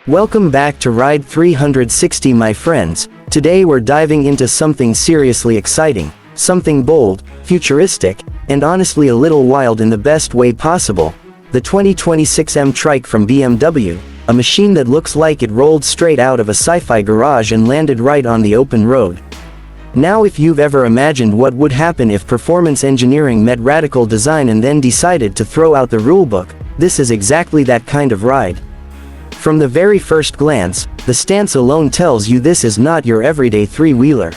Welcome back to Ride 360, my friends. Today we're diving into something seriously exciting, something bold, futuristic, and honestly a little wild in the best way possible. The 2026 M Trike from BMW, a machine that looks like it rolled straight out of a sci-fi garage and landed right on the open road. Now, if you've ever imagined what would happen if performance engineering met radical design and then decided to throw out the rulebook, this is exactly that kind of ride. From the very first glance, the stance alone tells you this is not your everyday three-wheeler.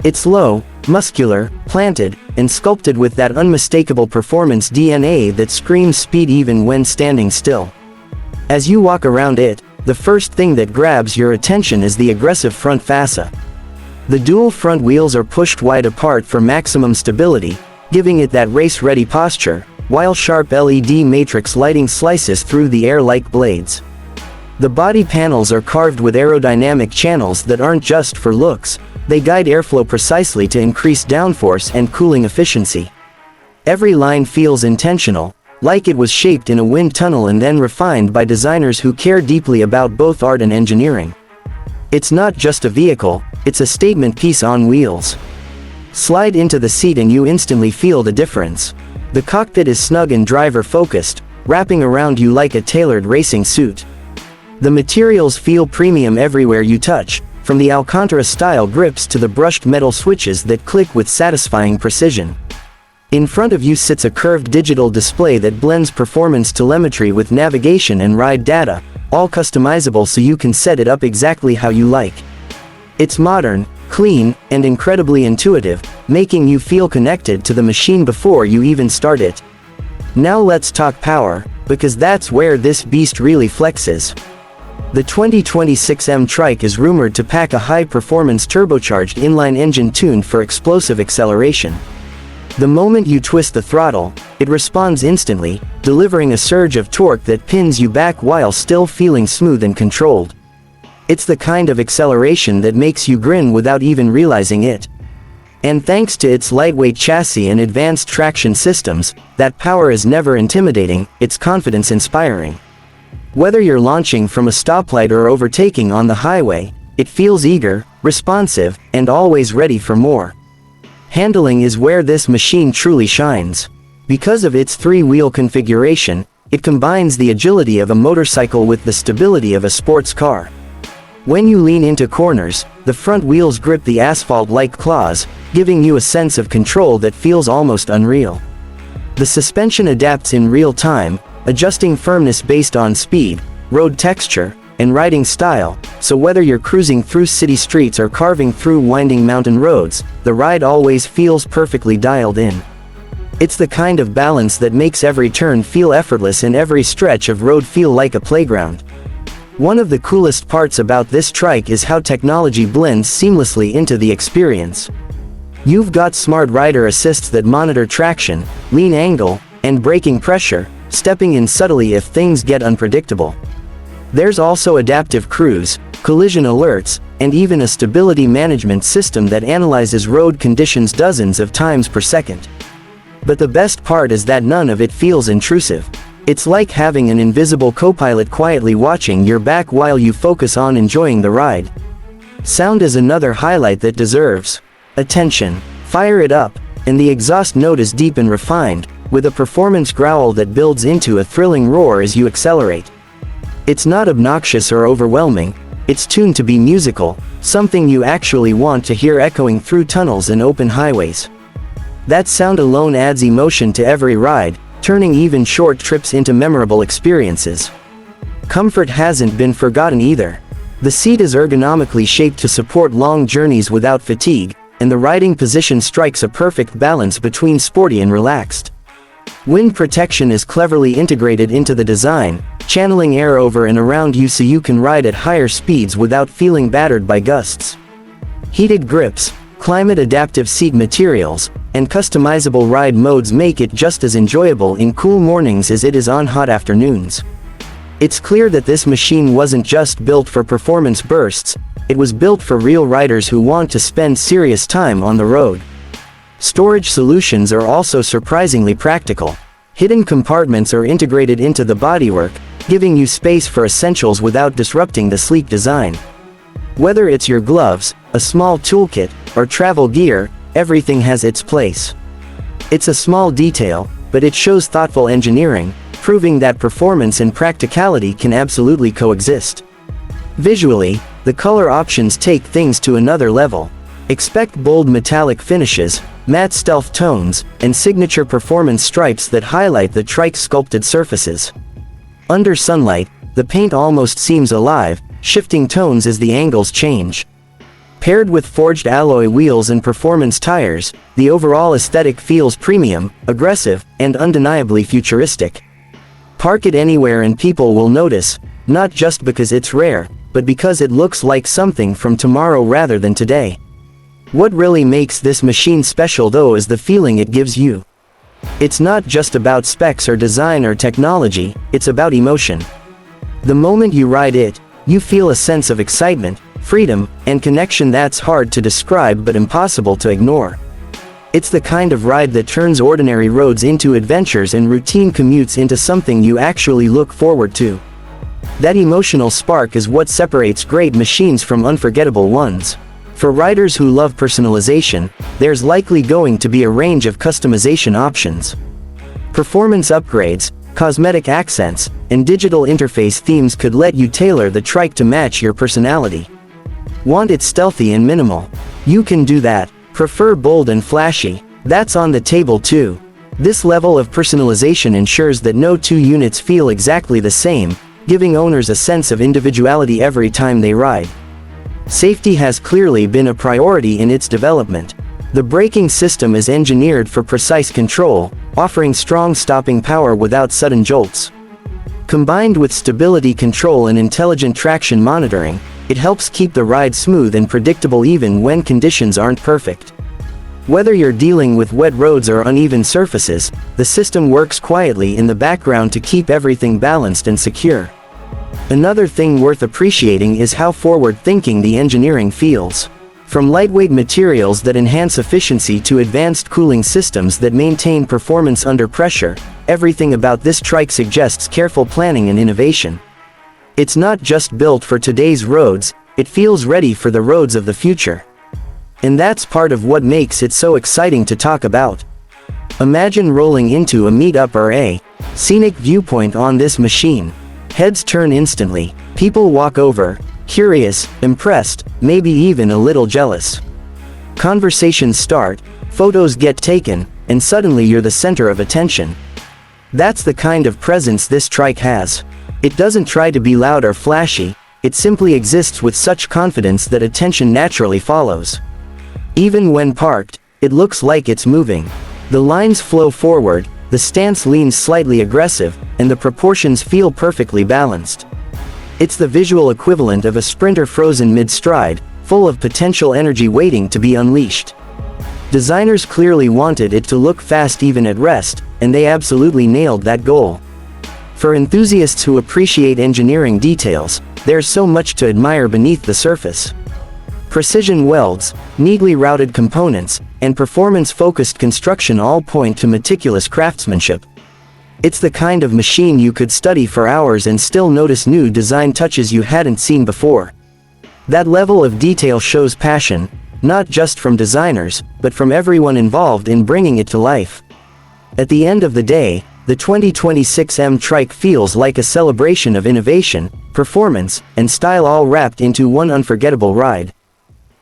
It's low, muscular, planted, and sculpted with that unmistakable performance DNA that screams speed even when standing still. As you walk around it, the first thing that grabs your attention is the aggressive front fascia. The dual front wheels are pushed wide apart for maximum stability, giving it that race-ready posture, while sharp LED matrix lighting slices through the air like blades. The body panels are carved with aerodynamic channels that aren't just for looks, they guide airflow precisely to increase downforce and cooling efficiency. Every line feels intentional, like it was shaped in a wind tunnel and then refined by designers who care deeply about both art and engineering. It's not just a vehicle, it's a statement piece on wheels. Slide into the seat and you instantly feel the difference. The cockpit is snug and driver-focused, wrapping around you like a tailored racing suit. The materials feel premium everywhere you touch, from the Alcantara-style grips to the brushed metal switches that click with satisfying precision. In front of you sits a curved digital display that blends performance telemetry with navigation and ride data, all customizable so you can set it up exactly how you like. It's modern, clean, and incredibly intuitive, making you feel connected to the machine before you even start it. Now let's talk power, because that's where this beast really flexes. The 2026 M Trike is rumored to pack a high-performance turbocharged inline engine tuned for explosive acceleration. The moment you twist the throttle, it responds instantly, delivering a surge of torque that pins you back while still feeling smooth and controlled. It's the kind of acceleration that makes you grin without even realizing it. And thanks to its lightweight chassis and advanced traction systems, that power is never intimidating, it's confidence-inspiring. Whether you're launching from a stoplight or overtaking on the highway, it feels eager, responsive, and always ready for more. Handling is where this machine truly shines. Because of its three-wheel configuration, it combines the agility of a motorcycle with the stability of a sports car. When you lean into corners, the front wheels grip the asphalt like claws, giving you a sense of control that feels almost unreal. The suspension adapts in real time, adjusting firmness based on speed, road texture, and riding style, so whether you're cruising through city streets or carving through winding mountain roads, the ride always feels perfectly dialed in. It's the kind of balance that makes every turn feel effortless and every stretch of road feel like a playground. One of the coolest parts about this trike is how technology blends seamlessly into the experience. You've got smart rider assists that monitor traction, lean angle, and braking pressure, stepping in subtly if things get unpredictable. There's also adaptive cruise, collision alerts, and even a stability management system that analyzes road conditions dozens of times per second. But the best part is that none of it feels intrusive. It's like having an invisible co-pilot quietly watching your back while you focus on enjoying the ride. Sound is another highlight that deserves attention. Fire it up, and the exhaust note is deep and refined, with a performance growl that builds into a thrilling roar as you accelerate. It's not obnoxious or overwhelming, it's tuned to be musical, something you actually want to hear echoing through tunnels and open highways. That sound alone adds emotion to every ride, turning even short trips into memorable experiences. Comfort hasn't been forgotten either. The seat is ergonomically shaped to support long journeys without fatigue, and the riding position strikes a perfect balance between sporty and relaxed. Wind protection is cleverly integrated into the design, channeling air over and around you so you can ride at higher speeds without feeling battered by gusts. Heated grips, climate-adaptive seat materials, and customizable ride modes make it just as enjoyable in cool mornings as it is on hot afternoons. It's clear that this machine wasn't just built for performance bursts, it was built for real riders who want to spend serious time on the road. Storage solutions are also surprisingly practical. Hidden compartments are integrated into the bodywork, giving you space for essentials without disrupting the sleek design. Whether it's your gloves, a small toolkit, or travel gear, everything has its place. It's a small detail, but it shows thoughtful engineering, proving that performance and practicality can absolutely coexist. Visually, the color options take things to another level. Expect bold metallic finishes, matte stealth tones, and signature performance stripes that highlight the Trike's sculpted surfaces. Under sunlight, the paint almost seems alive, shifting tones as the angles change. Paired with forged alloy wheels and performance tires, the overall aesthetic feels premium, aggressive, and undeniably futuristic. Park it anywhere and people will notice, not just because it's rare, but because it looks like something from tomorrow rather than today. What really makes this machine special though is the feeling it gives you. It's not just about specs or design or technology, it's about emotion. The moment you ride it, you feel a sense of excitement, freedom, and connection that's hard to describe but impossible to ignore. It's the kind of ride that turns ordinary roads into adventures and routine commutes into something you actually look forward to. That emotional spark is what separates great machines from unforgettable ones. For riders who love personalization, there's likely going to be a range of customization options. Performance upgrades, cosmetic accents, and digital interface themes could let you tailor the Trike to match your personality. Want it stealthy and minimal? You can do that. Prefer bold and flashy? That's on the table too. This level of personalization ensures that no two units feel exactly the same, giving owners a sense of individuality every time they ride. Safety has clearly been a priority in its development. The braking system is engineered for precise control, offering strong stopping power without sudden jolts. Combined with stability control and intelligent traction monitoring, it helps keep the ride smooth and predictable even when conditions aren't perfect. Whether you're dealing with wet roads or uneven surfaces, the system works quietly in the background to keep everything balanced and secure. Another thing worth appreciating is how forward-thinking the engineering feels. From lightweight materials that enhance efficiency to advanced cooling systems that maintain performance under pressure, everything about this Trike suggests careful planning and innovation. It's not just built for today's roads, it feels ready for the roads of the future. And that's part of what makes it so exciting to talk about. Imagine rolling into a meetup or a scenic viewpoint on this machine. Heads turn instantly, people walk over, curious, impressed, maybe even a little jealous. Conversations start, photos get taken, and suddenly you're the center of attention. That's the kind of presence this Trike has. It doesn't try to be loud or flashy, it simply exists with such confidence that attention naturally follows. Even when parked, it looks like it's moving. The lines flow forward, the stance leans slightly aggressive, and the proportions feel perfectly balanced. It's the visual equivalent of a sprinter frozen mid-stride, full of potential energy waiting to be unleashed. Designers clearly wanted it to look fast even at rest, and they absolutely nailed that goal. For enthusiasts who appreciate engineering details, there's so much to admire beneath the surface. Precision welds, neatly routed components, and performance-focused construction all point to meticulous craftsmanship. It's the kind of machine you could study for hours and still notice new design touches you hadn't seen before. That level of detail shows passion, not just from designers, but from everyone involved in bringing it to life. At the end of the day, the 2026 M Trike feels like a celebration of innovation, performance, and style all wrapped into one unforgettable ride.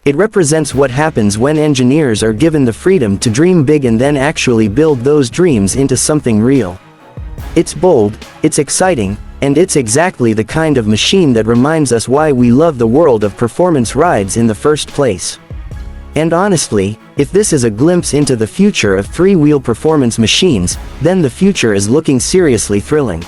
It represents what happens when engineers are given the freedom to dream big and then actually build those dreams into something real. It's bold, it's exciting, and it's exactly the kind of machine that reminds us why we love the world of performance rides in the first place. And honestly, if this is a glimpse into the future of three-wheel performance machines, then the future is looking seriously thrilling.